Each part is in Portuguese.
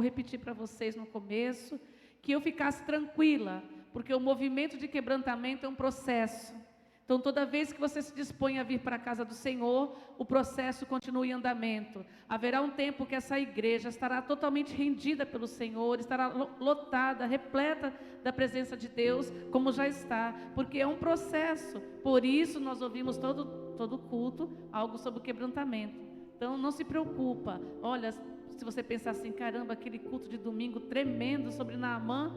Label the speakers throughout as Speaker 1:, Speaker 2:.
Speaker 1: repetir para vocês no começo, que eu ficasse tranquila, porque o movimento de quebrantamento é um processo. Então, toda vez que você se dispõe a vir para a casa do Senhor, o processo continua em andamento. Haverá um tempo que essa igreja estará totalmente rendida pelo Senhor, estará lotada, repleta da presença de Deus, como já está, porque é um processo. Por isso, nós ouvimos todo culto algo sobre o quebrantamento. Então, não se preocupa. Olha, se você pensar assim, caramba, aquele culto de domingo tremendo sobre Naamã,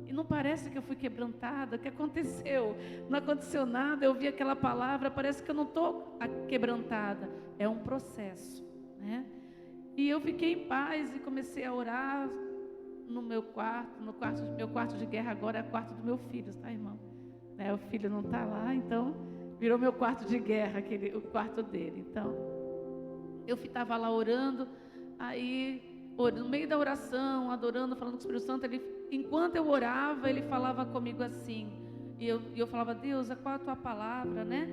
Speaker 1: e não parece que eu fui quebrantada, o que aconteceu? Não aconteceu nada, eu ouvi aquela palavra, parece que eu não estou quebrantada. É um processo, né? E eu fiquei em paz e comecei a orar no meu quarto, meu quarto de guerra agora é o quarto do meu filho, tá, irmão? Né? O filho não está lá, então virou meu quarto de guerra, o quarto dele. Então, eu estava lá orando, aí no meio da oração, adorando, falando com o Espírito Santo, enquanto eu orava, ele falava comigo assim, e eu falava, Deus, qual é a tua palavra, né?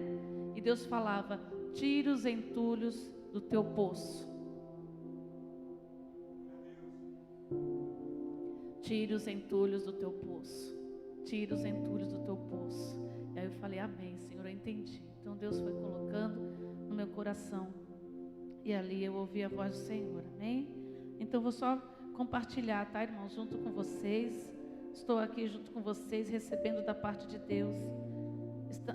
Speaker 1: E Deus falava, tira os entulhos do teu poço. Tira os entulhos do teu poço. Tira os entulhos do teu poço. E aí eu falei, amém, Senhor, eu entendi. Então Deus foi colocando no meu coração. E ali eu ouvi a voz do Senhor, amém? Então vou só compartilhar, tá, irmãos, junto com vocês. Estou aqui junto com vocês, recebendo da parte de Deus.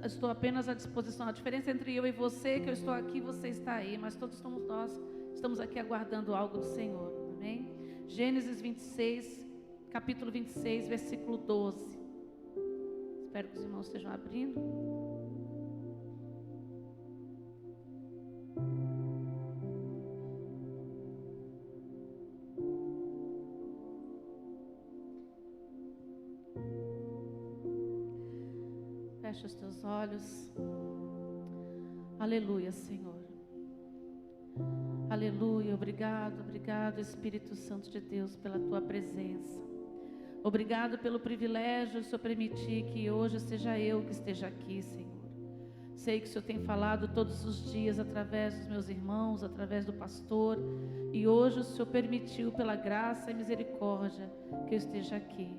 Speaker 1: Estou apenas à disposição. A diferença entre eu e você é que eu estou aqui e você está aí, mas todos nós estamos aqui aguardando algo do Senhor, amém? Gênesis 26, capítulo 26, versículo 12. Espero que os irmãos estejam abrindo. Fecha os teus olhos. Aleluia, Senhor. Aleluia, obrigado, Espírito Santo de Deus, pela tua presença. Obrigado pelo privilégio de Senhor permitir que hoje seja eu que esteja aqui, Senhor. Sei que o Senhor tem falado todos os dias através dos meus irmãos, através do pastor, e hoje o Senhor permitiu pela graça e misericórdia que eu esteja aqui.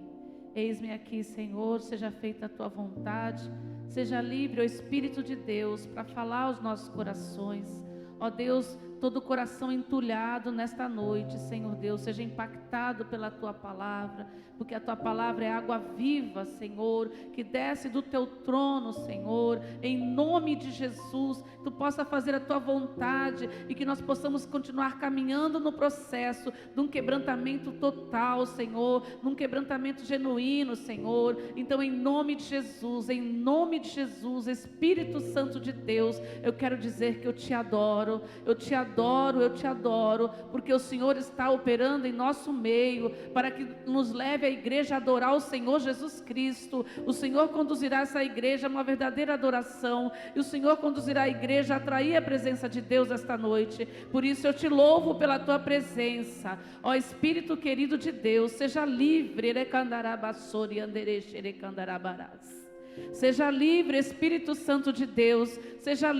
Speaker 1: Eis-me aqui, Senhor, seja feita a tua vontade, seja livre o Espírito de Deus para falar aos nossos corações. Ó Deus, todo coração entulhado nesta noite, Senhor Deus, seja impactado pela tua palavra, porque a tua palavra é água viva, Senhor, que desce do teu trono, Senhor, em nome de Jesus, tu possa fazer a tua vontade e que nós possamos continuar caminhando no processo de um quebrantamento total, Senhor, num quebrantamento genuíno, Senhor. Então, em nome de Jesus, Espírito Santo de Deus, eu quero dizer que eu te adoro, porque o Senhor está operando em nosso meio, para que nos leve a igreja a adorar o Senhor Jesus Cristo. O Senhor conduzirá essa igreja a uma verdadeira adoração, e o Senhor conduzirá a igreja a atrair a presença de Deus esta noite. Por isso eu te louvo pela tua presença, ó Espírito querido de Deus, seja livre, seja livre, Espírito Santo de Deus, seja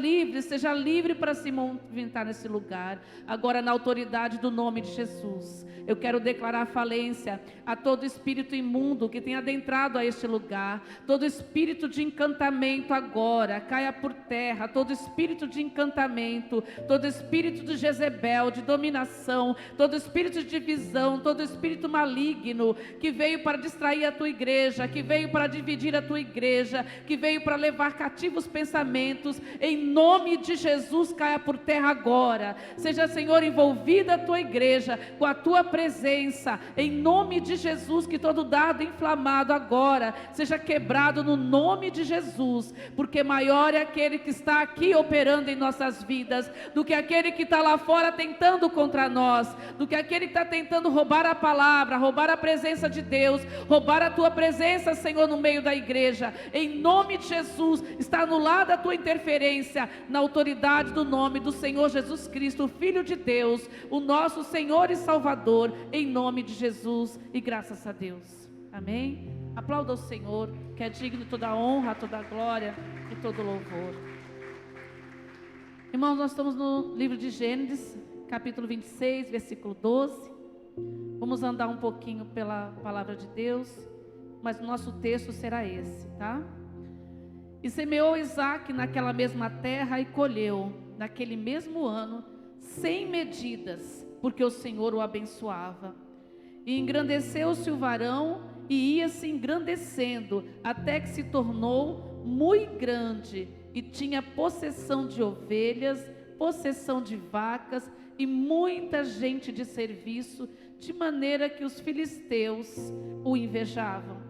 Speaker 1: livre para se movimentar nesse lugar, agora na autoridade do nome de Jesus. Eu quero declarar falência a todo espírito imundo que tem adentrado a este lugar, todo espírito de encantamento agora, caia por terra, todo espírito de encantamento, todo espírito de Jezebel, de dominação, todo espírito de divisão, todo espírito maligno, que veio para distrair a tua igreja, que veio para dividir a tua igreja, que veio para levar cativos pensamentos, em nome de Jesus, caia por terra agora. Seja, Senhor, envolvida a tua igreja com a tua presença, em nome de Jesus, que todo dardo inflamado agora seja quebrado no nome de Jesus, porque maior é aquele que está aqui operando em nossas vidas, do que aquele que está lá fora tentando contra nós, do que aquele que está tentando roubar a palavra, roubar a presença de Deus, roubar a tua presença, Senhor, no meio da igreja. Em nome de Jesus, está anulada a tua interferência, na autoridade do nome do Senhor Jesus Cristo, o Filho de Deus, o nosso Senhor e Salvador, em nome de Jesus, e graças a Deus, amém? Aplauda o Senhor, que é digno de toda a honra, toda a glória e todo o louvor. Irmãos, nós estamos no livro de Gênesis, capítulo 26, versículo 12, Vamos andar um pouquinho pela palavra de Deus, mas o nosso texto será esse, tá? E semeou Isaque naquela mesma terra e colheu, naquele mesmo ano, 100 medidas, porque o Senhor o abençoava. E engrandeceu-se o varão e ia se engrandecendo, até que se tornou muito grande, e tinha possessão de ovelhas, possessão de vacas e muita gente de serviço, de maneira que os filisteus o invejavam.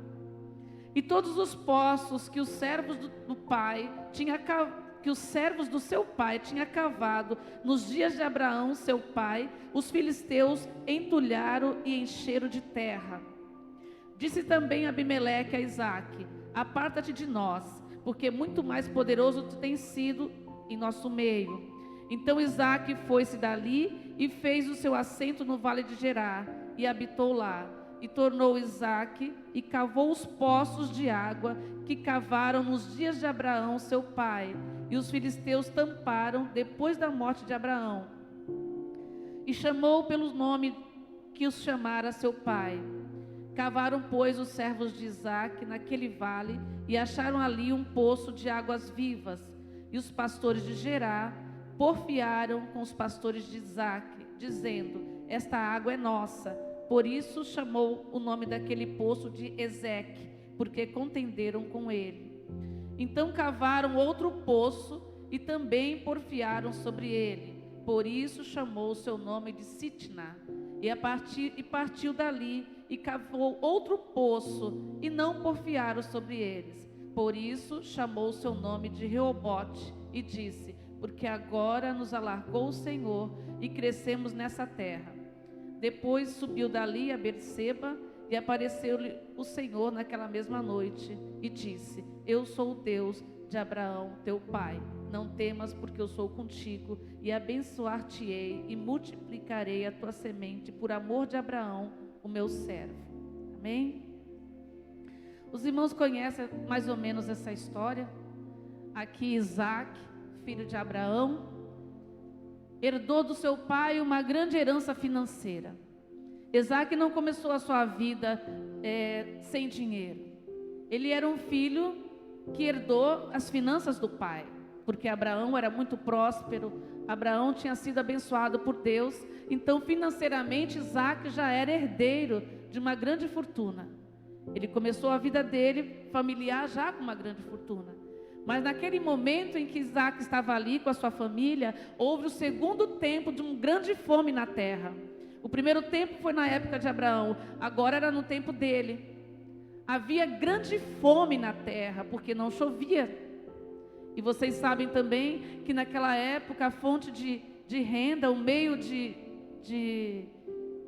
Speaker 1: E todos os poços que os servos que os servos do seu pai tinham cavado nos dias de Abraão, seu pai, os filisteus entulharam e encheram de terra. Disse também Abimeleque a Isaque: aparta-te de nós, porque muito mais poderoso tu tens sido em nosso meio. Então Isaque foi-se dali e fez o seu assento no vale de Gerar, e habitou lá. E tornou Isaque e cavou os poços de água que cavaram nos dias de Abraão, seu pai, e os filisteus tamparam depois da morte de Abraão. E chamou pelo nome que os chamara seu pai. Cavaram, pois, os servos de Isaque naquele vale, e acharam ali um poço de águas vivas. E os pastores de Gerar porfiaram com os pastores de Isaque, dizendo: esta água é nossa. Por isso chamou o nome daquele poço de Ezeque, porque contenderam com ele. Então cavaram outro poço e também porfiaram sobre ele. Por isso chamou o seu nome de Sitná. E partiu dali e cavou outro poço e não porfiaram sobre eles. Por isso chamou o seu nome de Reobote e disse: porque agora nos alargou o Senhor e crescemos nessa terra. Depois subiu dali a Berseba e apareceu-lhe o Senhor naquela mesma noite e disse: eu sou o Deus de Abraão, teu pai. Não temas, porque eu sou contigo, e abençoar-te-ei e multiplicarei a tua semente por amor de Abraão, o meu servo. Amém? Os irmãos conhecem mais ou menos essa história. Aqui Isaque, filho de Abraão, herdou do seu pai uma grande herança financeira. Isaque não começou a sua vida sem dinheiro. Ele era um filho que herdou as finanças do pai, porque Abraão era muito próspero, Abraão tinha sido abençoado por Deus, então financeiramente Isaque já era herdeiro de uma grande fortuna. Ele começou a vida dele familiar já com uma grande fortuna. Mas naquele momento em que Isaque estava ali com a sua família, houve o segundo tempo de uma grande fome na terra. O primeiro tempo foi na época de Abraão, agora era no tempo dele. Havia grande fome na terra, porque não chovia. E vocês sabem também que naquela época a fonte de renda, o meio de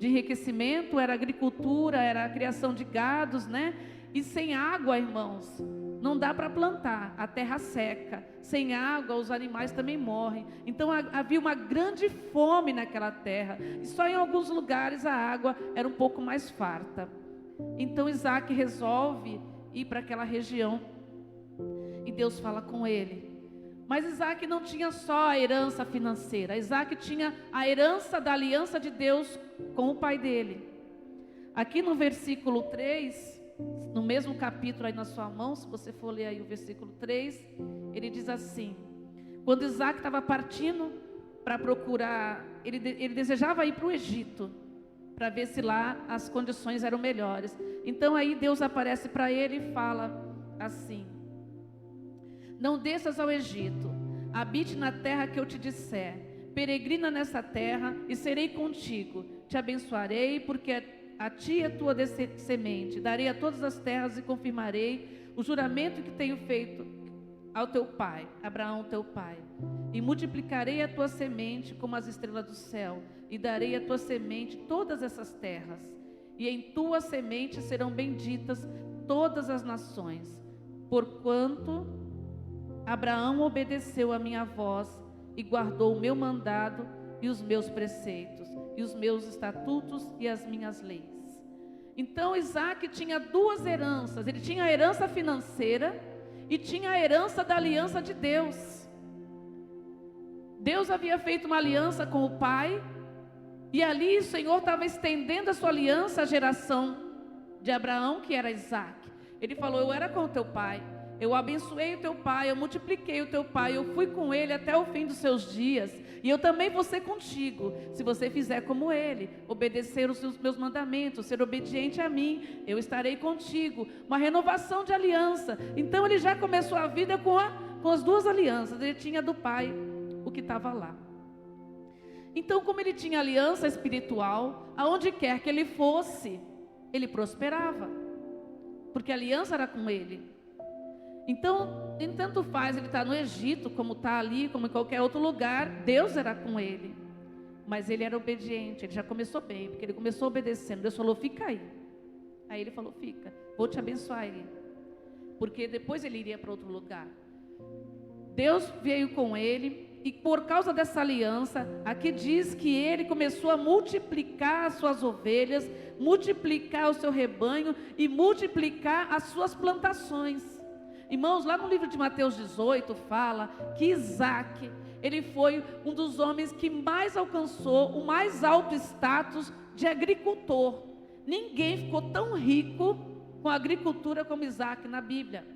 Speaker 1: enriquecimento era a agricultura, era a criação de gados, né? E sem água, irmãos, não dá para plantar, a terra seca. Sem água, os animais também morrem. Então havia uma grande fome naquela terra. E só em alguns lugares a água era um pouco mais farta. Então Isaque resolve ir para aquela região. E Deus fala com ele. Mas Isaque não tinha só a herança financeira. Isaque tinha a herança da aliança de Deus com o pai dele. Aqui no versículo 3... no mesmo capítulo aí na sua mão, se você for ler aí o versículo 3, ele diz assim: quando Isaque estava partindo para procurar, ele desejava ir para o Egito, para ver se lá as condições eram melhores. Então aí Deus aparece para ele e fala assim: não desças ao Egito, habite na terra que eu te disser, peregrina nessa terra e serei contigo, te abençoarei, porque a ti e a tua semente darei a todas as terras e confirmarei o juramento que tenho feito ao teu pai, Abraão teu pai, e multiplicarei a tua semente como as estrelas do céu, e darei a tua semente todas essas terras, e em tua semente serão benditas todas as nações, porquanto Abraão obedeceu a minha voz e guardou o meu mandado e os meus preceitos, e os meus estatutos e as minhas leis. Então Isaque tinha duas heranças. Ele tinha a herança financeira e tinha a herança da aliança de Deus. Deus havia feito uma aliança com o pai, E ali o Senhor estava estendendo a sua aliança à geração de Abraão, que era Isaac. Ele falou: eu era com o teu pai, eu abençoei o teu pai, eu multipliquei o teu pai, eu fui com ele até o fim dos seus dias, e eu também vou ser contigo, se você fizer como ele, obedecer os meus mandamentos, ser obediente a mim, eu estarei contigo. Uma renovação de aliança. Então ele já começou a vida com as duas alianças. Ele tinha do pai o que estava lá. Então, como ele tinha aliança espiritual, aonde quer que ele fosse, ele prosperava, porque a aliança era com ele. Então, nem tanto faz ele estar no Egito, como está ali, como em qualquer outro lugar, Deus era com ele. Mas ele era obediente, ele já começou bem, porque ele começou obedecendo. Deus falou: fica aí. Aí ele falou: fica, vou te abençoar aí. Porque depois ele iria para outro lugar. Deus veio com ele, e por causa dessa aliança, aqui diz que ele começou a multiplicar as suas ovelhas, multiplicar o seu rebanho e multiplicar as suas plantações. Irmãos, lá no livro de Mateus 18 fala que Isaac, ele foi um dos homens que mais alcançou o mais alto status de agricultor. Ninguém ficou tão rico com a agricultura como Isaac na Bíblia.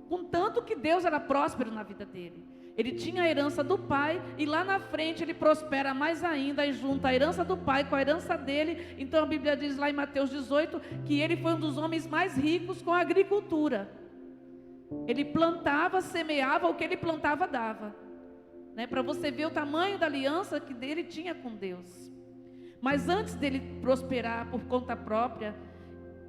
Speaker 1: Contanto que Deus era próspero na vida dele. Ele tinha a herança do pai, e lá na frente ele prospera mais ainda e junta a herança do pai com a herança dele. Então a Bíblia diz lá em Mateus 18 que ele foi um dos homens mais ricos com a agricultura. Ele plantava, semeava, o que ele plantava dava, né? Para você ver o tamanho da aliança que ele tinha com Deus. Mas antes dele prosperar por conta própria,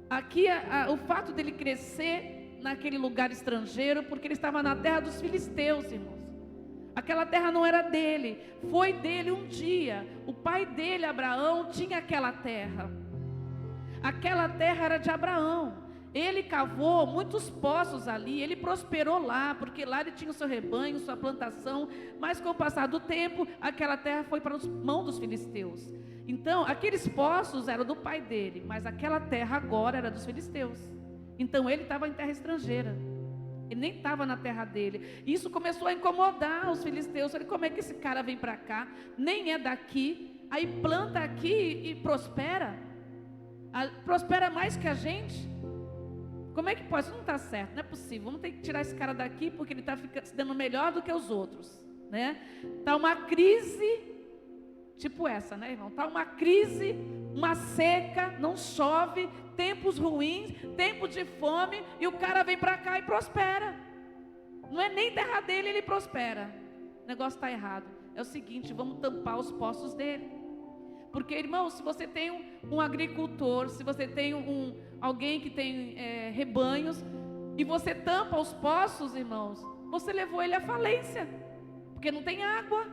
Speaker 1: aqui o fato dele crescer naquele lugar estrangeiro, porque ele estava na terra dos filisteus, irmãos. Aquela terra não era dele, foi dele um dia. O pai dele, Abraão, tinha aquela terra. Aquela terra era de Abraão. Ele cavou muitos poços ali, ele prosperou lá, porque lá ele tinha o seu rebanho, sua plantação. Mas com o passar do tempo, aquela terra foi para as mãos dos filisteus. Então, aqueles poços eram do pai dele, mas aquela terra agora era dos filisteus. Então ele estava em terra estrangeira. Ele nem estava na terra dele. Isso começou a incomodar os filisteus. Falei: como é que esse cara vem para cá? Nem é daqui. Aí planta aqui e prospera. Prospera mais que a gente. Como é que pode? Isso não está certo, não é possível. Vamos ter que tirar esse cara daqui, porque ele está se dando melhor do que os outros, né? Está uma crise, tipo essa, né, irmão? Está uma crise, uma seca, não chove, tempos ruins, tempo de fome, e o cara vem para cá e prospera. Não é nem terra dele, ele prospera. O negócio está errado. É o seguinte: vamos tampar os poços dele. Porque, irmão, se você tem um agricultor, se você tem alguém que tem rebanhos, e você tampa os poços, irmãos, você levou ele à falência, porque não tem água,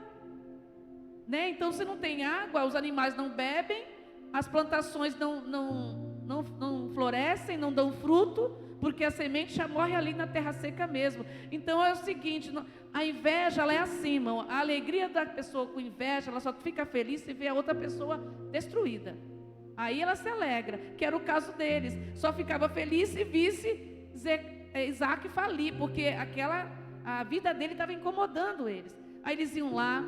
Speaker 1: né? Então, se não tem água, os animais não bebem, as plantações não florescem, não dão fruto, porque a semente já morre ali na terra seca mesmo. Então é o seguinte: a inveja, ela é assim, irmão. A alegria da pessoa com inveja, ela só fica feliz se vê a outra pessoa destruída. Aí ela se alegra, que era o caso deles. Só ficava feliz se visse Isaac falir, porque a vida dele estava incomodando eles. Aí eles iam lá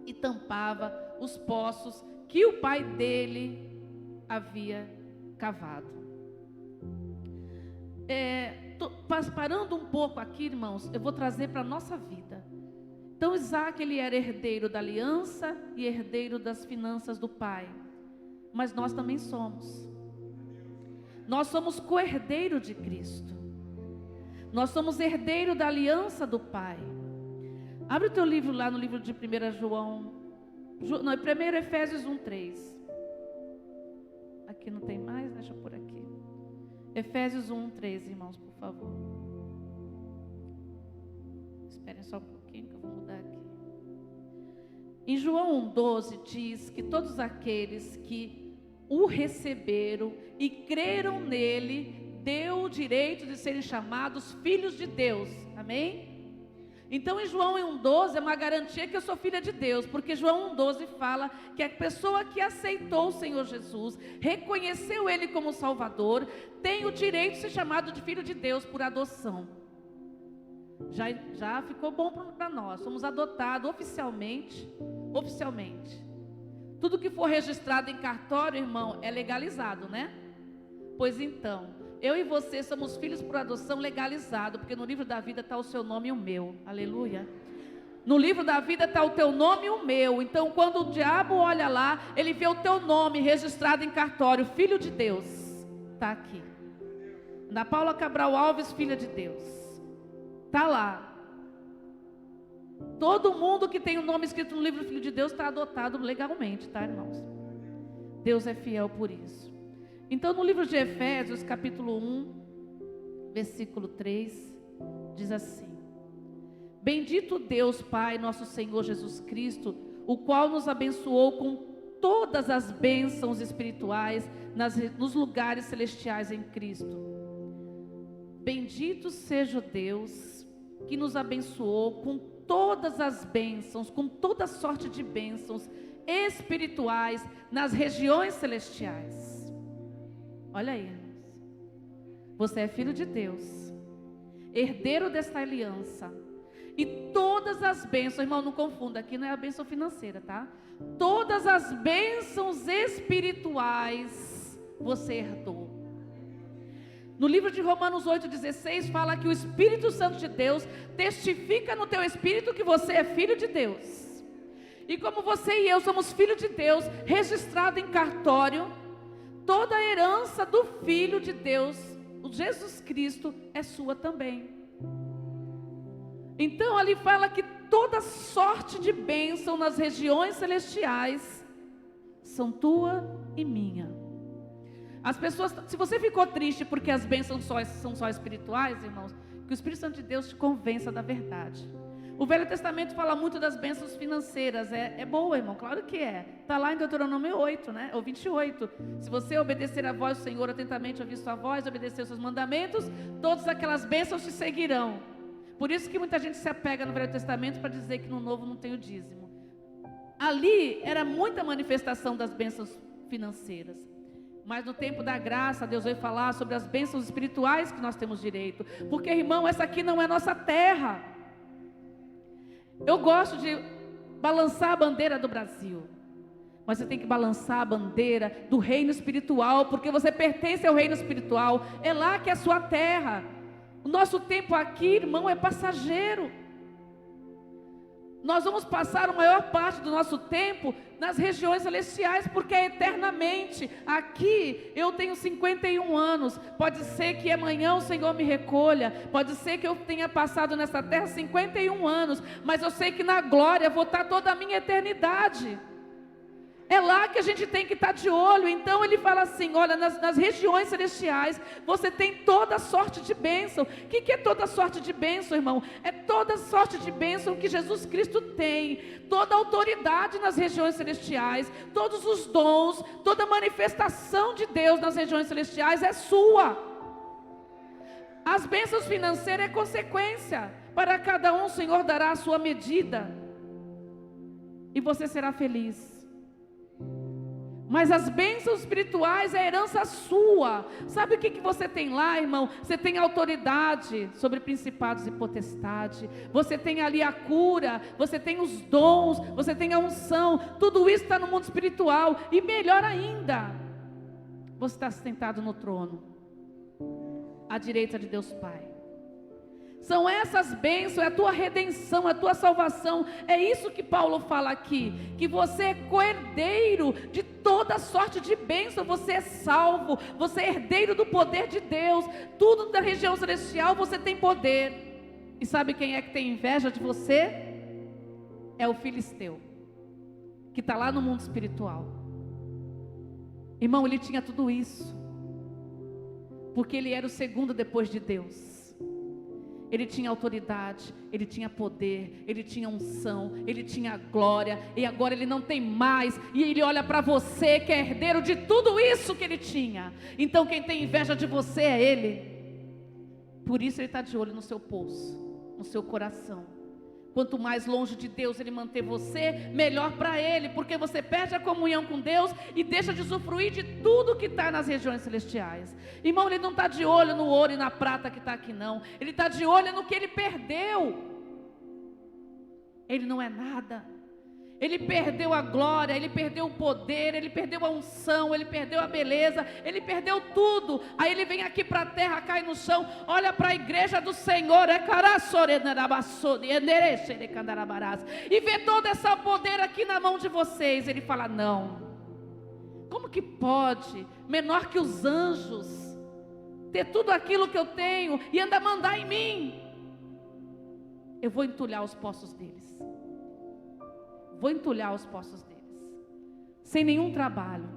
Speaker 1: e tampava os poços que o pai dele havia cavado. Parando um pouco aqui, irmãos, eu vou trazer para a nossa vida. Então Isaac, ele era herdeiro da aliança e herdeiro das finanças do pai. Mas nós também somos. Nós somos co-herdeiro de Cristo. Nós somos herdeiro da aliança do pai. Abre o teu livro lá no livro de 1 João. Não, 1 Efésios 1:3. Aqui não tem mais, deixa eu pôr aqui. Efésios 1:3, irmãos, por favor. Esperem só um pouquinho que eu vou mudar aqui. Em João 1:12 diz que todos aqueles que o receberam e creram nele, deu o direito de serem chamados filhos de Deus. Amém? Então em João 1:12 é uma garantia que eu sou filha de Deus, porque João 1:12 fala que a pessoa que aceitou o Senhor Jesus, reconheceu Ele como Salvador, tem o direito de ser chamado de filho de Deus por adoção. Já ficou bom para nós, somos adotados oficialmente. Tudo que for registrado em cartório, irmão, é legalizado, né? Pois então, eu e você somos filhos por adoção legalizado, porque no livro da vida está o seu nome e o meu. Aleluia. No livro da vida está o teu nome e o meu. Então quando o diabo olha lá, ele vê o teu nome registrado em cartório, filho de Deus. Está aqui. Ana Paula Cabral Alves, filha de Deus. Está lá. Todo mundo que tem o nome escrito no livro do Filho de Deus está adotado legalmente, tá, irmãos? Deus é fiel por isso. Então no livro de Efésios, capítulo 1, versículo 3, diz assim: Bendito Deus Pai, nosso Senhor Jesus Cristo, o qual nos abençoou com todas as bênçãos espirituais nos lugares celestiais em Cristo. Bendito seja o Deus que nos abençoou com todas as bênçãos, com toda sorte de bênçãos espirituais nas regiões celestiais. Olha aí, irmãos. Você é filho de Deus, herdeiro desta aliança. E todas as bênçãos, irmão, não confunda, aqui não é a bênção financeira, tá? Todas as bênçãos espirituais você herdou. No livro de Romanos 8,16 fala que o Espírito Santo de Deus testifica no teu espírito que você é filho de Deus. E como você e eu somos filhos de Deus, registrado em cartório, toda a herança do Filho de Deus, o Jesus Cristo, é sua também. Então ali fala que toda sorte de bênção nas regiões celestiais são tua e minha. As pessoas, se você ficou triste porque as bênçãos são só espirituais, irmãos, que o Espírito Santo de Deus te convença da verdade. O Velho Testamento fala muito das bênçãos financeiras, é boa, irmão, claro que é. Está lá em Deuteronômio 8, né, ou 28. Se você obedecer a voz do Senhor atentamente, ouvir sua voz, obedecer os seus mandamentos, todas aquelas bênçãos te seguirão. Por isso que muita gente se apega no Velho Testamento para dizer que no Novo não tem o dízimo. Ali era muita manifestação das bênçãos financeiras. Mas no tempo da graça, Deus veio falar sobre as bênçãos espirituais que nós temos direito. Porque, irmão, essa aqui não é nossa terra. Eu gosto de balançar a bandeira do Brasil. Mas você tem que balançar a bandeira do reino espiritual, porque você pertence ao reino espiritual. É lá que é a sua terra. O nosso tempo aqui, irmão, é passageiro. Nós vamos passar a maior parte do nosso tempo nas regiões celestiais, porque é eternamente. Aqui eu tenho 51 anos, pode ser que amanhã o Senhor me recolha, pode ser que eu tenha passado nessa terra 51 anos, mas eu sei que na glória vou estar toda a minha eternidade. É lá que a gente tem que estar de olho. Então ele fala assim, olha, nas regiões celestiais você tem toda sorte de bênção. O que é toda sorte de bênção, irmão? É toda sorte de bênção que Jesus Cristo tem. Toda autoridade nas regiões celestiais, todos os dons, toda manifestação de Deus nas regiões celestiais é sua. As bênçãos financeiras é consequência. Para cada um o Senhor dará a sua medida, e você será feliz. Mas as bênçãos espirituais é herança sua. Sabe o que você tem lá, irmão? Você tem autoridade sobre principados e potestade. Você tem ali a cura. Você tem os dons. Você tem a unção. Tudo isso está no mundo espiritual. E melhor ainda, você está sentado no trono, à direita de Deus Pai. São essas bênçãos, é a tua redenção, é a tua salvação. É isso que Paulo fala aqui, que você é co-herdeiro de toda sorte de bênção. Você é salvo, você é herdeiro do poder de Deus. Tudo da região celestial você tem poder. E sabe quem é que tem inveja de você? É o filisteu, que está lá no mundo espiritual. Irmão, ele tinha tudo isso, porque ele era o segundo depois de Deus. Ele tinha autoridade, ele tinha poder, ele tinha unção, ele tinha glória, e agora ele não tem mais, e ele olha para você que é herdeiro de tudo isso que ele tinha. Então quem tem inveja de você é ele. Por isso ele está de olho no seu pulso, no seu coração. Quanto mais longe de Deus ele manter você, melhor para ele, porque você perde a comunhão com Deus e deixa de usufruir de tudo que está nas regiões celestiais. Irmão, ele não está de olho no ouro e na prata que está aqui não, ele está de olho no que ele perdeu. Ele não é nada, Ele perdeu a glória, ele perdeu o poder, ele perdeu a unção, ele perdeu a beleza, ele perdeu tudo. Aí ele vem aqui para a terra, cai no chão, olha para a igreja do Senhor, e vê todo esse poder aqui na mão de vocês. Ele fala: não, como que pode, menor que os anjos, ter tudo aquilo que eu tenho e ainda mandar em mim? Eu vou entulhar os poços deles. Vou entulhar os poços deles, sem nenhum trabalho.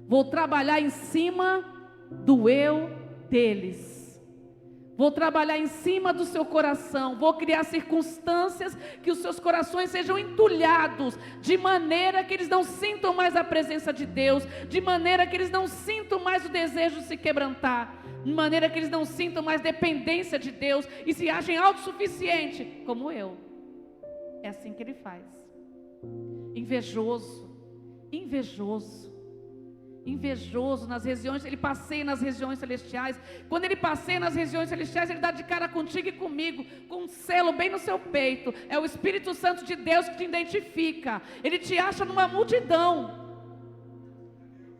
Speaker 1: Vou trabalhar em cima do eu deles. Vou trabalhar em cima do seu coração. Vou criar circunstâncias que os seus corações sejam entulhados, de maneira que eles não sintam mais a presença de Deus, de maneira que eles não sintam mais o desejo de se quebrantar, de maneira que eles não sintam mais dependência de Deus e se achem autossuficiente, como eu. É assim que ele faz. Invejoso nas regiões. Ele passeia nas regiões celestiais. Quando ele passeia nas regiões celestiais, ele dá de cara contigo e comigo, com um selo bem no seu peito. É o Espírito Santo de Deus que te identifica. Ele te acha numa multidão.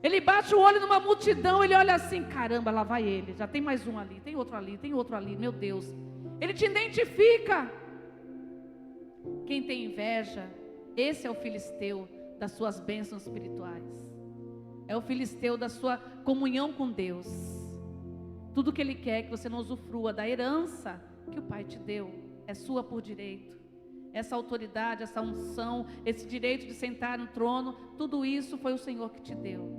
Speaker 1: Ele bate o olho numa multidão, ele olha assim: caramba, lá vai ele, já tem mais um ali, tem outro ali, meu Deus. Ele te identifica. Quem tem inveja, esse é o filisteu das suas bênçãos espirituais. É o filisteu da sua comunhão com Deus. Tudo que ele quer é que você não usufrua da herança que o Pai te deu. É sua por direito. Essa autoridade, essa unção, esse direito de sentar no trono, tudo isso foi o Senhor que te deu.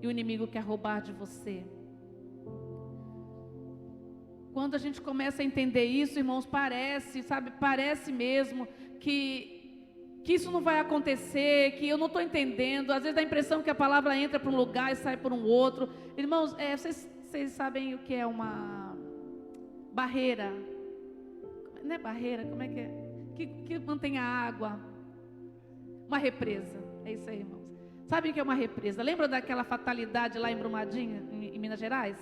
Speaker 1: E o inimigo quer roubar de você. Quando a gente começa a entender isso, irmãos, parece mesmo que isso não vai acontecer, que eu não estou entendendo. Às vezes dá a impressão que a palavra entra para um lugar e sai por um outro. Irmãos, vocês sabem o que é uma barreira? Não é barreira, como é que é? Que mantém a água. Uma represa, é isso aí, irmãos. Sabem o que é uma represa? Lembra daquela fatalidade lá em Brumadinho, em Minas Gerais?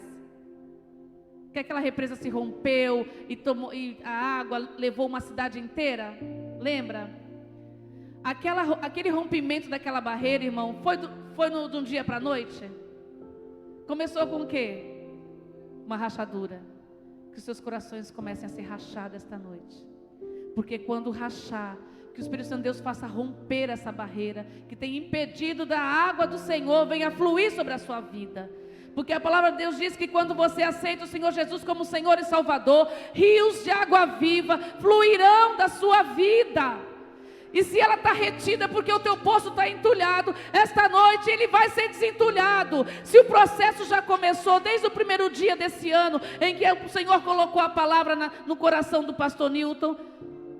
Speaker 1: Que aquela represa se rompeu e a água levou uma cidade inteira? Lembra? Aquele rompimento daquela barreira, irmão, foi de um dia para a noite? Começou com o quê? Uma rachadura. Que os seus corações comecem a ser rachados esta noite. Porque quando rachar, que o Espírito Santo de Deus faça romper essa barreira que tem impedido da água do Senhor venha fluir sobre a sua vida. Porque a palavra de Deus diz que quando você aceita o Senhor Jesus como Senhor e Salvador, rios de água viva fluirão da sua vida. E se ela está retida porque o teu poço está entulhado, esta noite ele vai ser desentulhado. Se o processo já começou desde o primeiro dia desse ano, em que o Senhor colocou a palavra no coração do pastor Newton,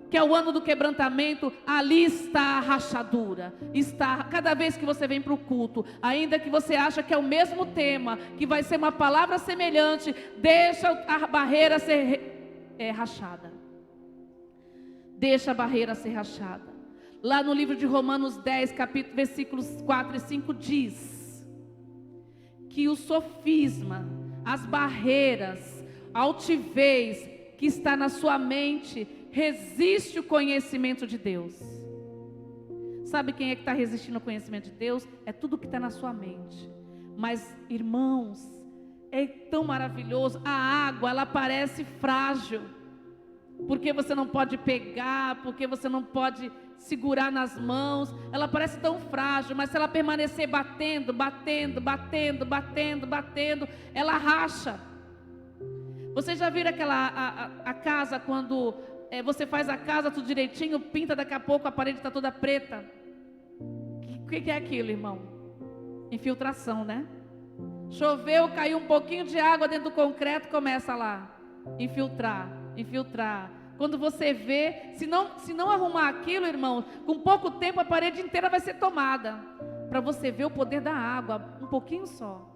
Speaker 1: que é o ano do quebrantamento, ali está a rachadura. Está, cada vez que você vem para o culto, ainda que você acha que é o mesmo tema, que vai ser uma palavra semelhante, deixa a barreira ser rachada. Deixa a barreira ser rachada. Lá no livro de Romanos 10, versículos 4 e 5 diz que o sofisma, as barreiras, a altivez que está na sua mente resiste o conhecimento de Deus. Sabe quem é que está resistindo ao conhecimento de Deus? É tudo que está na sua mente. Mas, irmãos, é tão maravilhoso. A água, ela parece frágil, porque você não pode pegar, porque você não pode segurar nas mãos. Ela parece tão frágil, mas se ela permanecer batendo, ela racha. Vocês já viram a casa quando você faz a casa tudo direitinho, pinta, daqui a pouco a parede está toda preta? O que é aquilo, irmão? Infiltração, né? Choveu, caiu um pouquinho de água dentro do concreto, começa lá, infiltrar. Quando você vê, se não arrumar aquilo, irmão, com pouco tempo a parede inteira vai ser tomada. Para você ver o poder da água, um pouquinho só.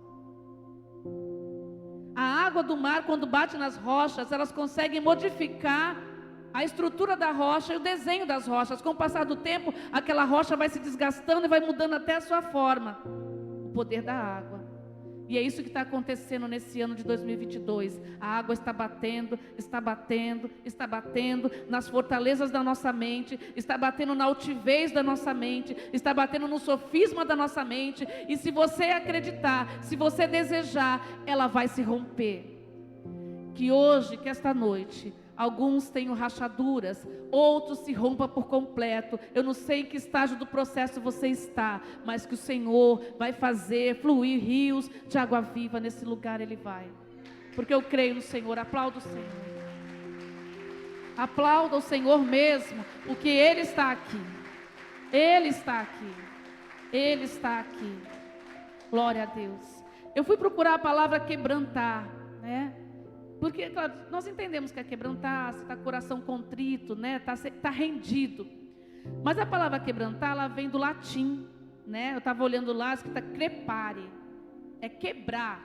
Speaker 1: A água do mar, quando bate nas rochas, elas conseguem modificar a estrutura da rocha e o desenho das rochas. Com o passar do tempo, aquela rocha vai se desgastando e vai mudando até a sua forma. O poder da água. E é isso que está acontecendo nesse ano de 2022. A água está batendo, está batendo, está batendo nas fortalezas da nossa mente, está batendo na altivez da nossa mente, está batendo no sofisma da nossa mente. E se você acreditar, se você desejar, ela vai se romper. Que hoje, que esta noite, alguns tenham rachaduras, outros se rompam por completo. Eu não sei em que estágio do processo você está, mas que o Senhor vai fazer fluir rios de água viva nesse lugar, Ele vai. Porque eu creio no Senhor. Aplauda o Senhor. Aplauda o Senhor mesmo, porque Ele está aqui. Ele está aqui. Ele está aqui. Glória a Deus. Eu fui procurar a palavra quebrantar, né? Porque, claro, nós entendemos que é quebrantar, você está com o coração contrito, né? Tá rendido. Mas a palavra quebrantar, ela vem do latim, né? Eu estava olhando lá, escrita crepare. É quebrar,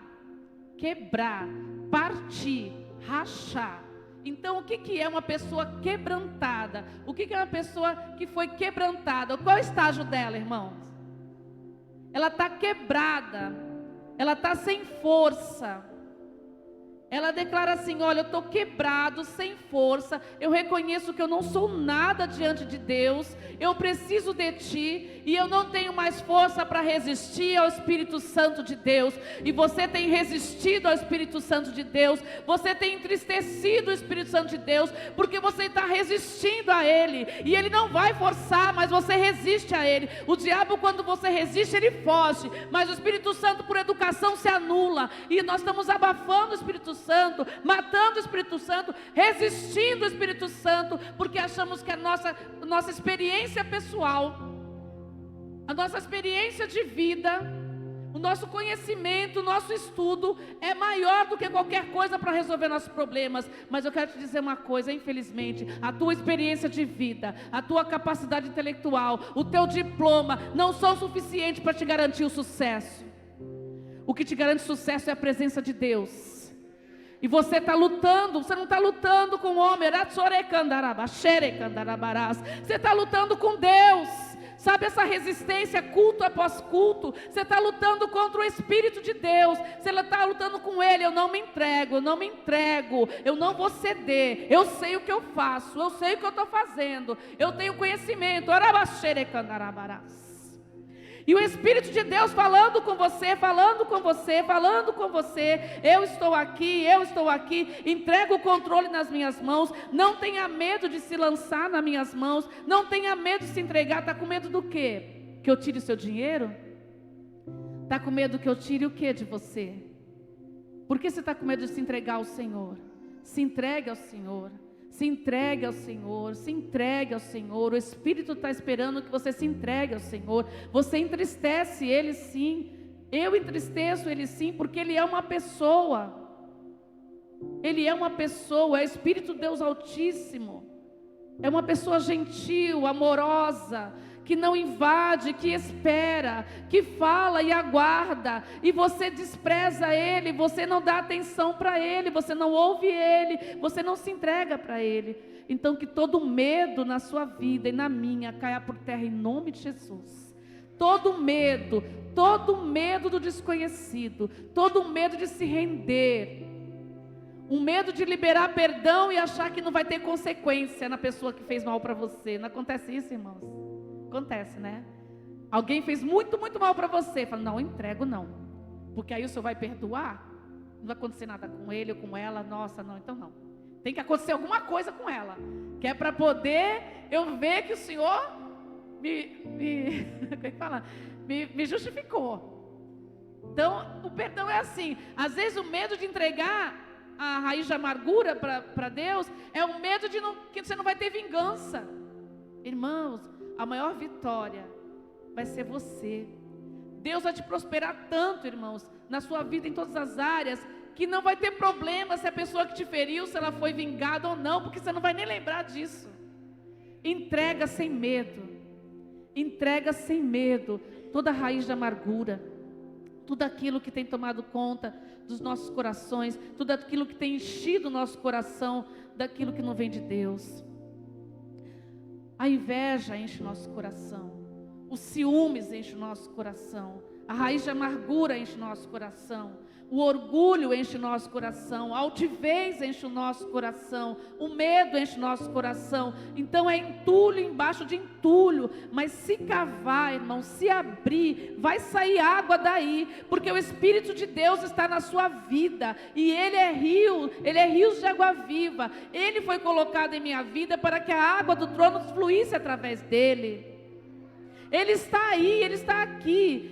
Speaker 1: partir, rachar. Então, o que é uma pessoa quebrantada? O que é uma pessoa que foi quebrantada? Qual é o estágio dela, irmãos? Ela está quebrada, ela está sem força. Ela declara assim: olha, eu estou quebrado, sem força, eu reconheço que eu não sou nada diante de Deus, eu preciso de Ti, e eu não tenho mais força para resistir ao Espírito Santo de Deus. E você tem resistido ao Espírito Santo de Deus, você tem entristecido o Espírito Santo de Deus, porque você está resistindo a Ele, e Ele não vai forçar, mas você resiste a Ele. O diabo, quando você resiste, ele foge, mas o Espírito Santo, por educação, se anula, e nós estamos abafando o Espírito Santo, matando o Espírito Santo, resistindo ao Espírito Santo, porque achamos que a nossa experiência pessoal, a nossa experiência de vida, o nosso conhecimento, o nosso estudo é maior do que qualquer coisa para resolver nossos problemas. Mas eu quero te dizer uma coisa: infelizmente, a tua experiência de vida, a tua capacidade intelectual, o teu diploma não são suficientes para te garantir o sucesso. O que te garante sucesso é a presença de Deus. E você está lutando, você não está lutando com o homem, você está lutando com Deus. Sabe essa resistência culto após culto? Você está lutando contra o Espírito de Deus. Você está lutando com Ele. Eu não me entrego, eu não me entrego, eu não vou ceder. Eu sei o que eu faço, eu sei o que eu estou fazendo, eu tenho conhecimento. E o Espírito de Deus falando com você, falando com você, falando com você: eu estou aqui, entrega o controle nas minhas mãos, não tenha medo de se lançar nas minhas mãos, não tenha medo de se entregar. Está com medo do quê? Que eu tire o seu dinheiro? Está com medo que eu tire o quê de você? Por que você está com medo de se entregar ao Senhor? Se entregue ao Senhor. Se entregue ao Senhor, se entregue ao Senhor. O Espírito está esperando que você se entregue ao Senhor. Você entristece Ele sim, eu entristeço Ele sim, porque Ele é uma pessoa. Ele é uma pessoa, é o Espírito de Deus Altíssimo. É uma pessoa gentil, amorosa, que não invade, que espera, que fala e aguarda, e você despreza Ele, você não dá atenção para Ele, você não ouve Ele, você não se entrega para Ele. Então que todo medo na sua vida e na minha caia por terra em nome de Jesus. Todo medo do desconhecido, todo medo de se render, um medo de liberar perdão e achar que não vai ter consequência na pessoa que fez mal para você. Não acontece isso, irmãos? Acontece, né? Alguém fez muito, muito mal para você. Fala: não, entrego não, porque aí o Senhor vai perdoar. Não vai acontecer nada com ele ou com ela. Nossa, não, então não. Tem que acontecer alguma coisa com ela, que é para poder eu ver que o Senhor me justificou. Então, o perdão é assim. Às vezes o medo de entregar a raiz de amargura para Deus é o medo de que você não vai ter vingança. Irmãos, a maior vitória vai ser você. Deus vai te prosperar tanto, irmãos, na sua vida, em todas as áreas, que não vai ter problema se a pessoa que te feriu, se ela foi vingada ou não, porque você não vai nem lembrar disso. Entrega sem medo. Entrega sem medo toda a raiz de amargura, tudo aquilo que tem tomado conta dos nossos corações, tudo aquilo que tem enchido o nosso coração daquilo que não vem de Deus. A inveja enche o nosso coração, os ciúmes enchem o nosso coração, A raiz de amargura enche nosso coração. O orgulho enche o nosso coração, a altivez enche o nosso coração, o medo enche o nosso coração. Então é entulho embaixo de entulho, mas se cavar, irmão, se abrir, vai sair água daí, porque o Espírito de Deus está na sua vida, e Ele é rios de água viva. Ele foi colocado em minha vida para que a água do trono fluísse através dele. Ele está aí, Ele está aqui.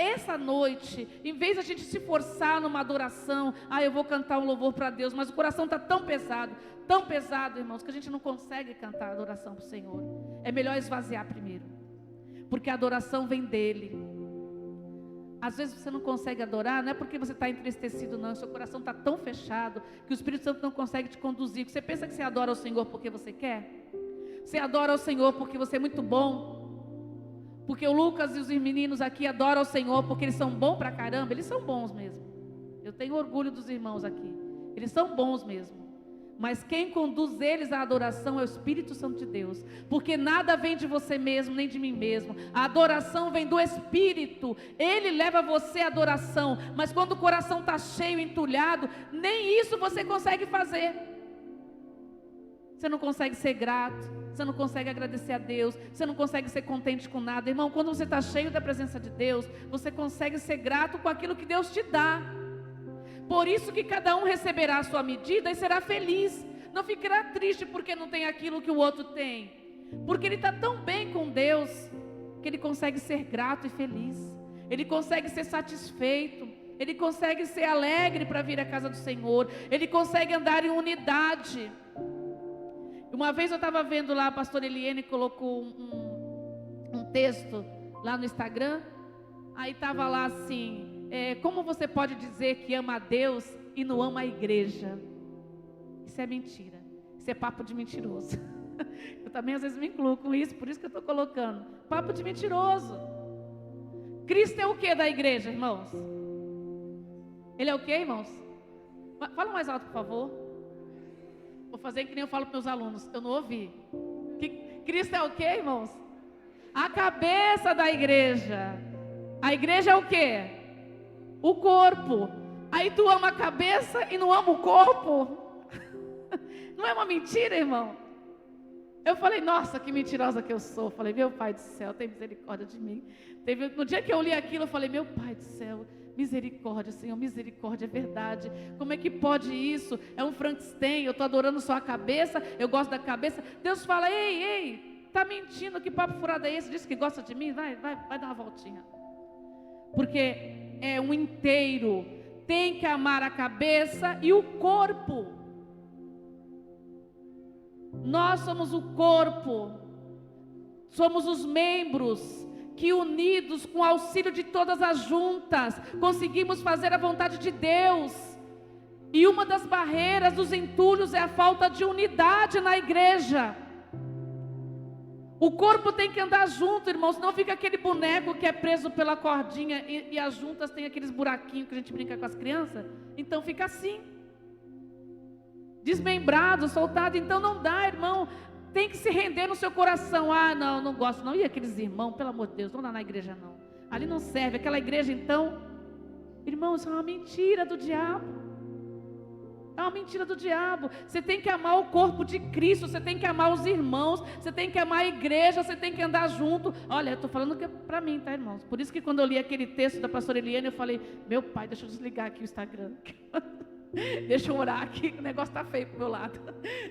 Speaker 1: Essa noite, em vez de a gente se forçar numa adoração, eu vou cantar um louvor para Deus, mas o coração está tão pesado, irmãos, que a gente não consegue cantar a adoração para o Senhor. É melhor esvaziar primeiro, porque a adoração vem dEle. Às vezes você não consegue adorar, não é porque você está entristecido não, seu coração está tão fechado, que o Espírito Santo não consegue te conduzir, que você pensa que você adora ao Senhor porque você quer, você adora ao Senhor porque você é muito bom, porque o Lucas e os meninos aqui adoram ao Senhor porque eles são bons pra caramba. Eles são bons mesmo. Eu tenho orgulho dos irmãos aqui. Eles são bons mesmo. Mas quem conduz eles à adoração é o Espírito Santo de Deus. Porque nada vem de você mesmo, nem de mim mesmo. A adoração vem do Espírito. Ele leva você à adoração. Mas quando o coração está cheio, entulhado, nem isso você consegue fazer. Você não consegue ser grato. Você não consegue agradecer a Deus, você não consegue ser contente com nada. Irmão, quando você está cheio da presença de Deus, você consegue ser grato com aquilo que Deus te dá. Por isso que cada um receberá a sua medida e será feliz. Não ficará triste porque não tem aquilo que o outro tem. Porque ele está tão bem com Deus, que ele consegue ser grato e feliz. Ele consegue ser satisfeito. Ele consegue ser alegre para vir à casa do Senhor. Ele consegue andar em unidade. Uma vez eu estava vendo lá, a pastora Eliane colocou um texto lá no Instagram. Aí estava lá assim, como você pode dizer que ama a Deus e não ama a igreja? Isso é mentira, isso é papo de mentiroso. Eu também às vezes me incluo com isso, por isso que eu estou colocando, papo de mentiroso. Cristo é o que da igreja, irmãos? Ele é o que, irmãos? Fala mais alto, por favor. Vou fazer que nem eu falo para meus alunos, eu não ouvi. Cristo é o que, irmãos? A cabeça da igreja. A igreja é o que? O corpo. Aí tu ama a cabeça e não ama o corpo? Não é uma mentira, irmão? Eu falei, nossa, que mentirosa que eu sou. Falei, meu Pai do céu, tem misericórdia de mim. No dia que eu li aquilo, eu falei, meu Pai do céu, misericórdia, Senhor, misericórdia, é verdade. Como é que pode isso? É um Frankenstein, eu estou adorando só a cabeça, eu gosto da cabeça. Deus fala, ei, está mentindo, que papo furado é esse? Diz que gosta de mim? Vai dar uma voltinha. Porque é um inteiro, tem que amar a cabeça e o corpo. Nós somos o corpo, somos os membros que unidos com o auxílio de todas as juntas, conseguimos fazer a vontade de Deus. E uma das barreiras dos entulhos é a falta de unidade na igreja. O corpo tem que andar junto, irmãos, senão fica aquele boneco que é preso pela cordinha e as juntas tem aqueles buraquinhos que a gente brinca com as crianças. Então fica assim, desmembrado, soltado. Então não dá, irmão. Tem que se render no seu coração. Não gosto não. E aqueles irmãos, pelo amor de Deus, não dá na igreja não. Ali não serve. Aquela igreja então, irmão, isso é uma mentira do diabo. É uma mentira do diabo. Você tem que amar o corpo de Cristo. Você tem que amar os irmãos. Você tem que amar a igreja. Você tem que andar junto. Olha, eu estou falando que é para mim, tá, irmãos? Por isso que quando eu li aquele texto da pastora Eliane, eu falei, meu Pai, deixa eu desligar aqui o Instagram. Deixa eu orar aqui, o negócio está feio pro meu lado.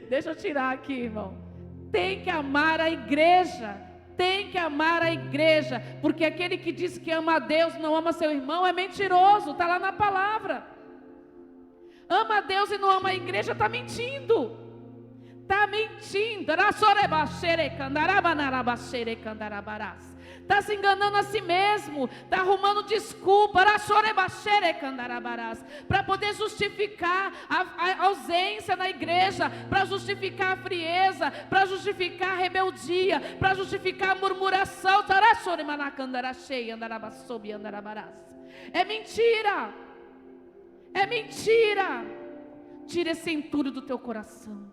Speaker 1: Deixa eu tirar aqui, irmão. Tem que amar a igreja. Tem que amar a igreja. Porque aquele que diz que ama a Deus, não ama seu irmão, é mentiroso. Está lá na palavra. Ama a Deus e não ama a igreja, está mentindo. Está mentindo. Está se enganando a si mesmo. Está arrumando desculpa para poder justificar a ausência na igreja, para justificar a frieza, para justificar a rebeldia, para justificar a murmuração. É mentira. É mentira. Tira esse entulho do teu coração.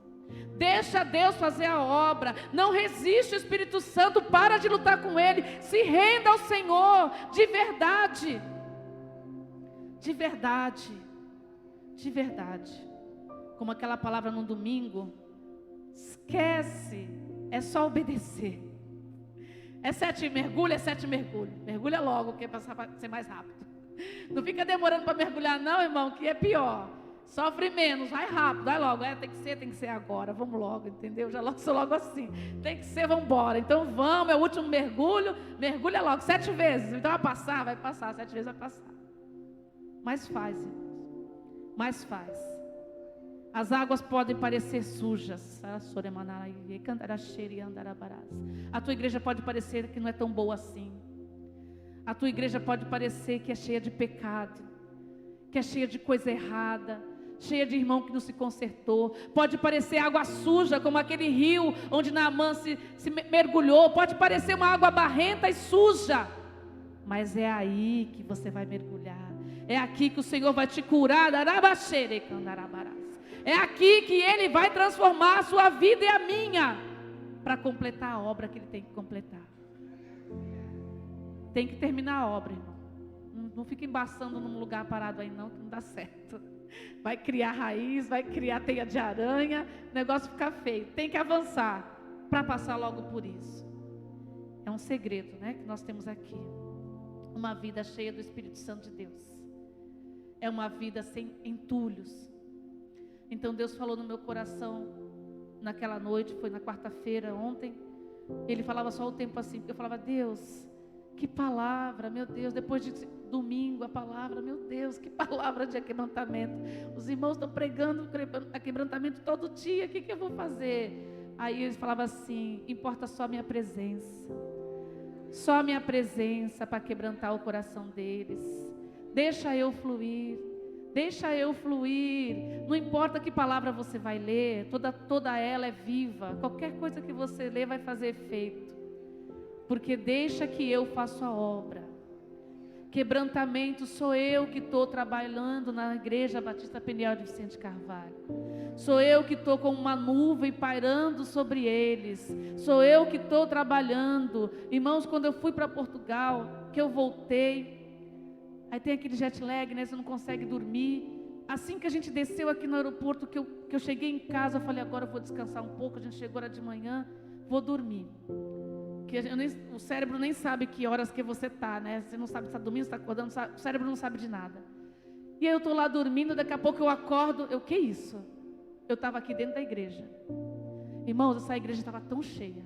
Speaker 1: Deixa Deus fazer a obra. Não resiste o Espírito Santo. Para de lutar com Ele. Se renda ao Senhor. De verdade. De verdade. De verdade. Como aquela palavra no domingo. Esquece. É só obedecer. É 7 mergulho, é 7 mergulho. Mergulha logo, que é para ser mais rápido. Não fica demorando para mergulhar não, irmão, que é pior. Sofre menos, vai rápido, vai logo. Tem que ser agora, vamos logo, entendeu? Já logo, sou logo assim. Tem que ser, vamos embora. Então vamos, é o último mergulho, mergulha logo, 7 vezes. Então vai passar, 7 vezes vai passar. Mas faz, irmãos. Mas faz. As águas podem parecer sujas. A tua igreja pode parecer que não é tão boa assim. A tua igreja pode parecer que é cheia de pecado, que é cheia de coisa errada, cheia de irmão que não se consertou. Pode parecer água suja, como aquele rio onde Naamã se mergulhou. Pode parecer uma água barrenta e suja. Mas é aí que você vai mergulhar. É aqui que o Senhor vai te curar. É aqui que Ele vai transformar a sua vida e a minha, para completar a obra que Ele tem que completar. Tem que terminar a obra, irmão. Não fica embaçando num lugar parado aí não, que não dá certo. Vai criar raiz, vai criar teia de aranha, o negócio fica feio. Tem que avançar para passar logo por isso. É um segredo, né, que nós temos aqui. Uma vida cheia do Espírito Santo de Deus. É uma vida sem entulhos. Então Deus falou no meu coração naquela noite, foi na quarta-feira, ontem. Ele falava só o tempo assim, porque eu falava: Deus, que palavra, meu Deus. Depois de domingo a palavra, meu Deus, que palavra de quebrantamento. Os irmãos estão pregando quebrantamento todo dia, o que eu vou fazer? Aí ele falava assim: importa só a minha presença. Só a minha presença para quebrantar o coração deles. Deixa eu fluir. Deixa eu fluir. Não importa que palavra você vai ler, toda ela é viva. Qualquer coisa que você ler vai fazer efeito. Porque deixa que eu faço a obra. Quebrantamento sou eu que estou trabalhando na Igreja Batista Peniel de Vicente Carvalho. Sou eu que estou com uma nuvem pairando sobre eles. Sou eu que estou trabalhando. Irmãos, quando eu fui para Portugal, que eu voltei, aí tem aquele jet lag, né? Você não consegue dormir. Assim que a gente desceu aqui no aeroporto, que eu cheguei em casa, eu falei: agora eu vou descansar um pouco. A gente chegou agora de manhã, vou dormir. Que o cérebro nem sabe que horas que você está, né? Você não sabe se está dormindo, se está acordando, o cérebro não sabe de nada. E aí eu estou lá dormindo, daqui a pouco eu acordo. Que isso? Eu estava aqui dentro da igreja. Irmãos, essa igreja estava tão cheia,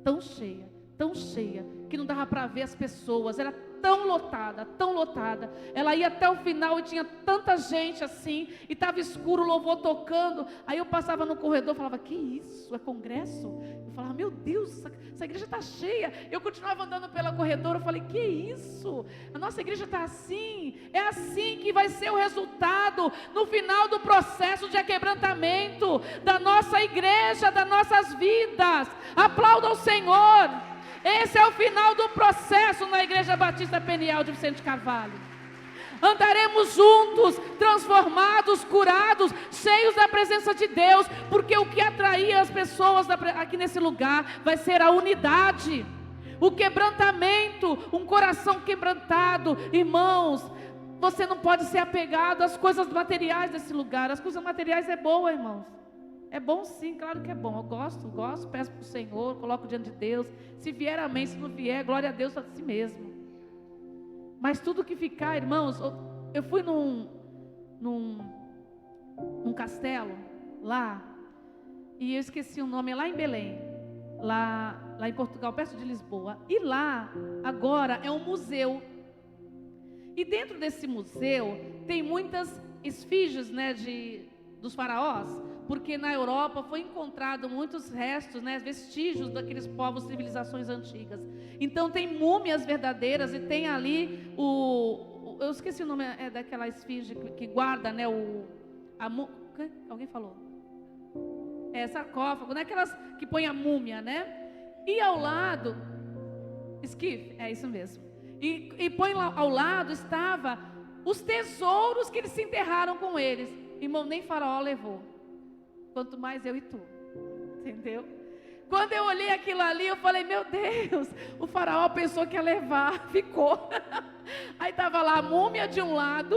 Speaker 1: tão cheia, tão cheia, que não dava para ver as pessoas. Era tão lotada, tão lotada. Ela ia até o final e tinha tanta gente assim, e estava escuro, o louvor tocando. Aí eu passava no corredor e falava: que isso? É congresso? Eu falava: meu Deus, essa igreja está cheia. Eu continuava andando pelo corredor, eu falei: que isso? A nossa igreja está assim. É assim que vai ser o resultado no final do processo de quebrantamento da nossa igreja, das nossas vidas. Aplauda o Senhor. Esse é o final do processo na Igreja Batista Peniel de Vicente Carvalho. Andaremos juntos, transformados, curados, cheios da presença de Deus, porque o que atraía as pessoas aqui nesse lugar vai ser a unidade, o quebrantamento, um coração quebrantado. Irmãos, você não pode ser apegado às coisas materiais desse lugar. As coisas materiais é boa, irmãos. É bom sim, claro que é bom. Eu gosto, peço para o Senhor, coloco diante de Deus. Se vier, amém. Se não vier, glória a Deus a si mesmo. Mas tudo que ficar, irmãos, eu fui num castelo lá, e eu esqueci o nome, é lá em Belém, lá em Portugal, perto de Lisboa. E lá, agora, é um museu. E dentro desse museu tem muitas esfinges, né, dos faraós. Porque na Europa foi encontrado muitos restos, né, vestígios daqueles povos, civilizações antigas. Então tem múmias verdadeiras e tem ali eu esqueci o nome daquela esfinge que guarda, né, alguém falou? Sarcófago, né, aquelas que põe a múmia, né? E ao lado, esquife, é isso mesmo. E põe lá ao lado estava os tesouros que eles se enterraram com eles. Irmão, nem Faraó levou. Quanto mais eu e tu. Entendeu? Quando eu olhei aquilo ali, eu falei, meu Deus, o faraó pensou que ia levar, ficou. Aí estava lá a múmia de um lado,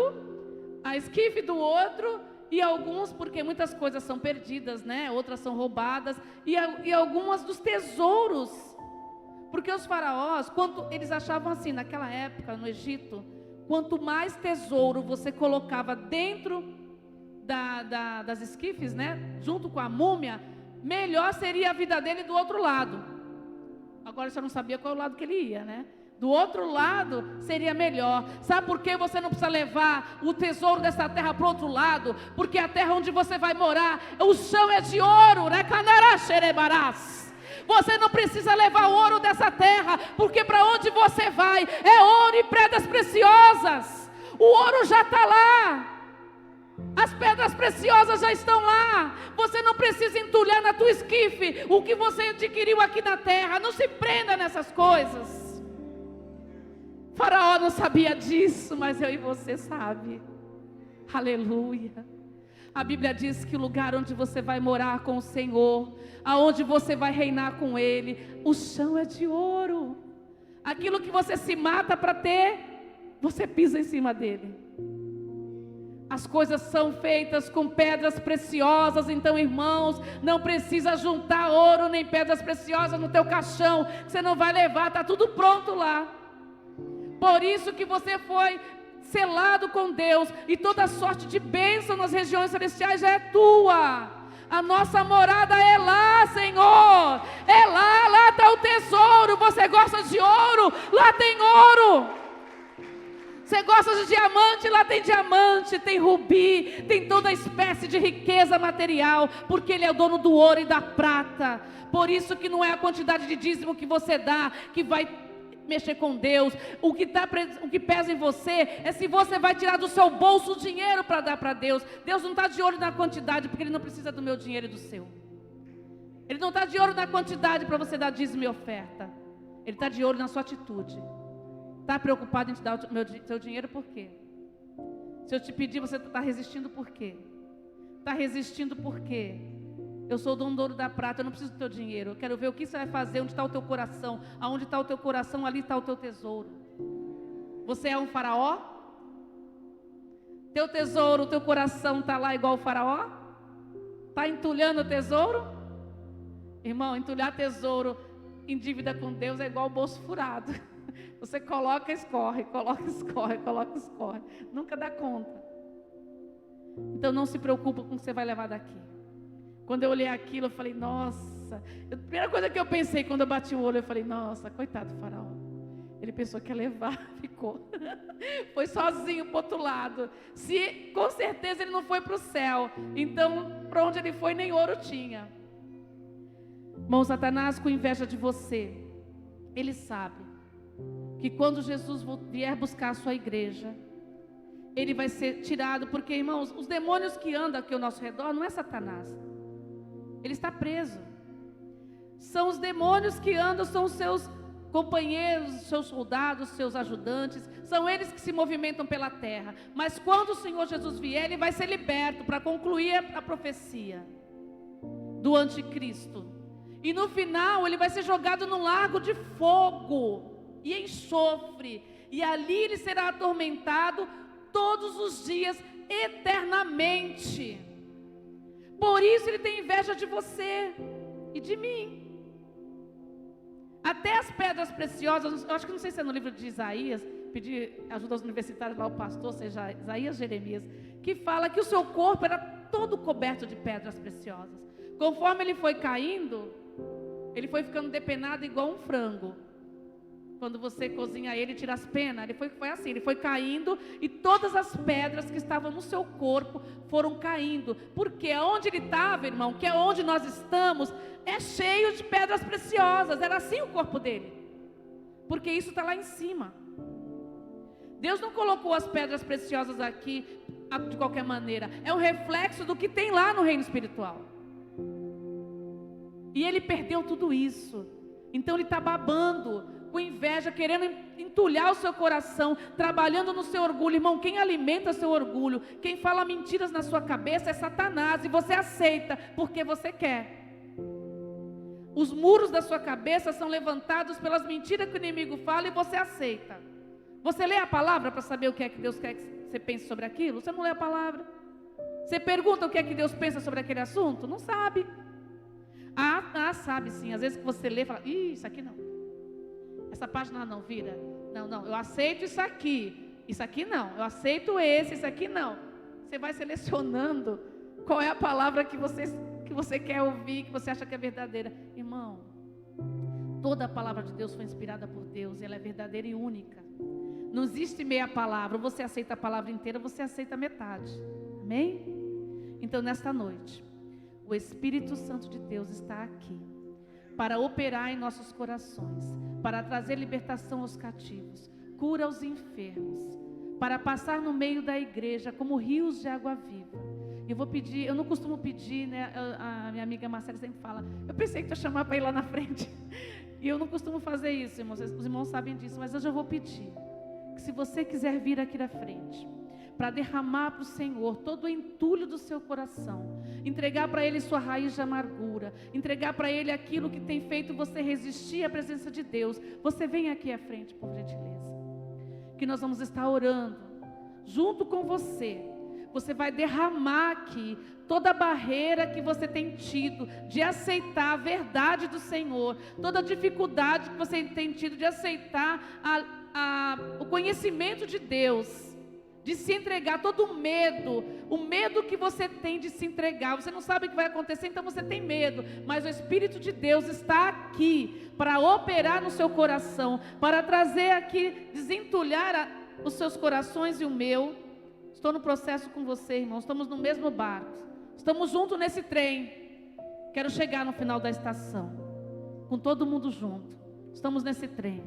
Speaker 1: a esquife do outro, e alguns, porque muitas coisas são perdidas, né? Outras são roubadas, e algumas dos tesouros. Porque os faraós, quando eles achavam assim, naquela época, no Egito, quanto mais tesouro você colocava dentro das esquifes, né? Junto com a múmia, melhor seria a vida dele do outro lado. Agora você não sabia qual é o lado que ele ia, né? Do outro lado seria melhor. Sabe por que você não precisa levar o tesouro dessa terra para o outro lado? Porque a terra onde você vai morar, o chão é de ouro, né? Você não precisa levar o ouro dessa terra, porque para onde você vai é ouro e pedras preciosas. O ouro já está lá. As pedras preciosas já estão lá. Você não precisa entulhar na tua esquife o que você adquiriu aqui na terra. Não se prenda nessas coisas. Faraó não sabia disso, mas eu e você sabe. Aleluia. A Bíblia diz que o lugar onde você vai morar com o Senhor, aonde você vai reinar com Ele, o chão é de ouro. Aquilo que você se mata para ter, você pisa em cima dele. As coisas são feitas com pedras preciosas. Então, irmãos, não precisa juntar ouro nem pedras preciosas no teu caixão, que você não vai levar, está tudo pronto lá. Por isso que você foi selado com Deus, e toda sorte de bênção nas regiões celestiais já é tua. A nossa morada é lá, Senhor. É lá, lá está o tesouro. Você gosta de ouro? Lá tem ouro. Você gosta de diamante? Lá tem diamante, tem rubi, tem toda espécie de riqueza material, porque Ele é o dono do ouro e da prata. Por isso que não é a quantidade de dízimo que você dá que vai mexer com Deus. O que pesa em você é se você vai tirar do seu bolso o dinheiro para dar para Deus. Deus não está de olho na quantidade, porque Ele não precisa do meu dinheiro e do seu. Ele não está de olho na quantidade para você dar dízimo e oferta. Ele está de olho na sua atitude. Está preocupado em te dar o seu dinheiro por quê? Se eu te pedir, você está resistindo por quê? Está resistindo por quê? Eu sou o dono do ouro da prata, eu não preciso do teu dinheiro. Eu quero ver o que você vai fazer, onde está o teu coração. Aonde está o teu coração, ali está o teu tesouro. Você é um faraó? Teu tesouro, o teu coração está lá igual o faraó? Está entulhando o tesouro? Irmão, entulhar tesouro em dívida com Deus é igual o bolso furado. Você coloca e escorre, coloca e escorre, coloca e escorre. Nunca dá conta. Então não se preocupa com o que você vai levar daqui. Quando eu olhei aquilo, eu falei, nossa. A primeira coisa que eu pensei quando eu bati o olho, eu falei, nossa, coitado do faraó. Ele pensou que ia levar, ficou. Foi sozinho para o outro lado. Com certeza ele não foi para o céu. Então, para onde ele foi, nem ouro tinha. Irmão, Satanás, com inveja de você, ele sabe que quando Jesus vier buscar a sua igreja, ele vai ser tirado, porque, irmãos, os demônios que andam aqui ao nosso redor não é Satanás. Ele está preso. São os demônios que andam, são os seus companheiros, os seus soldados, os seus ajudantes, são eles que se movimentam pela terra. Mas quando o Senhor Jesus vier, ele vai ser liberto para concluir a profecia do anticristo. E no final ele vai ser jogado no lago de fogo e enxofre, e ali ele será atormentado todos os dias, eternamente. Por isso ele tem inveja de você e de mim. Até as pedras preciosas, eu acho que não sei se é no livro de Isaías, pedi ajuda aos universitários lá, o pastor, seja Isaías, Jeremias, que fala que o seu corpo era todo coberto de pedras preciosas. Conforme ele foi caindo, ele foi ficando depenado igual um frango. Quando você cozinha ele, tira as penas, ele foi assim, ele foi caindo, e todas as pedras que estavam no seu corpo foram caindo, porque aonde ele estava, irmão, que é onde nós estamos, é cheio de pedras preciosas. Era assim o corpo dele, porque isso está lá em cima. Deus não colocou as pedras preciosas aqui de qualquer maneira, é um reflexo do que tem lá no reino espiritual. E ele perdeu tudo isso, então ele está babando, com inveja, querendo entulhar o seu coração, trabalhando no seu orgulho. Irmão, quem alimenta seu orgulho, quem fala mentiras na sua cabeça é Satanás, e você aceita porque você quer. Os muros da sua cabeça são levantados pelas mentiras que o inimigo fala e você aceita. Você lê a palavra para saber o que é que Deus quer que você pense sobre aquilo? Você não lê a palavra. Você pergunta o que é que Deus pensa sobre aquele assunto? Não sabe. Sabe sim. Às vezes que você lê e fala, isso aqui não. Essa página não, vira. Não, eu aceito isso aqui. Isso aqui não. Eu aceito esse, isso aqui não. Você vai selecionando qual é a palavra que você quer ouvir, que você acha que é verdadeira. Irmão, toda a palavra de Deus foi inspirada por Deus. E ela é verdadeira e única. Não existe meia palavra. Ou você aceita a palavra inteira, ou você aceita metade. Amém? Então, nesta noite, o Espírito Santo de Deus está aqui para operar em nossos corações, para trazer libertação aos cativos, cura aos enfermos, para passar no meio da igreja como rios de água viva. Eu vou pedir, eu não costumo pedir, né? A minha amiga Marcela sempre fala, eu pensei que tu ia chamar para ir lá na frente, e eu não costumo fazer isso, irmãos, os irmãos sabem disso, mas hoje eu vou pedir, que se você quiser vir aqui na frente, para derramar para o Senhor todo o entulho do seu coração, entregar para Ele sua raiz de amargura, entregar para Ele aquilo que tem feito você resistir à presença de Deus, você vem aqui à frente, por gentileza, que nós vamos estar orando, junto com você. Você vai derramar aqui toda a barreira que você tem tido de aceitar a verdade do Senhor, toda a dificuldade que você tem tido de aceitar o conhecimento de Deus, de se entregar, todo o medo que você tem de se entregar, você não sabe o que vai acontecer, então você tem medo, mas o Espírito de Deus está aqui para operar no seu coração, para trazer aqui, desentulhar os seus corações e o meu. Estou no processo com você, irmão, estamos no mesmo barco, estamos juntos nesse trem, quero chegar no final da estação, com todo mundo junto, estamos nesse trem,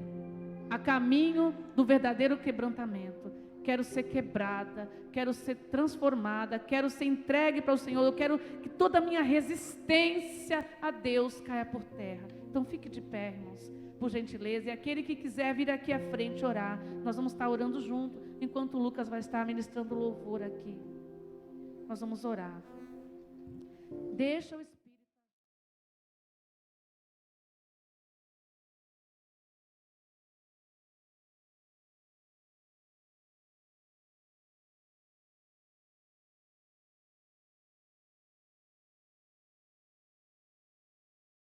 Speaker 1: a caminho do verdadeiro quebrantamento. Quero ser quebrada, quero ser transformada, quero ser entregue para o Senhor, eu quero que toda a minha resistência a Deus caia por terra. Então fique de pé, irmãos, por gentileza, e aquele que quiser vir aqui à frente orar, nós vamos estar orando junto, enquanto o Lucas vai estar ministrando louvor aqui, nós vamos orar. Deixa o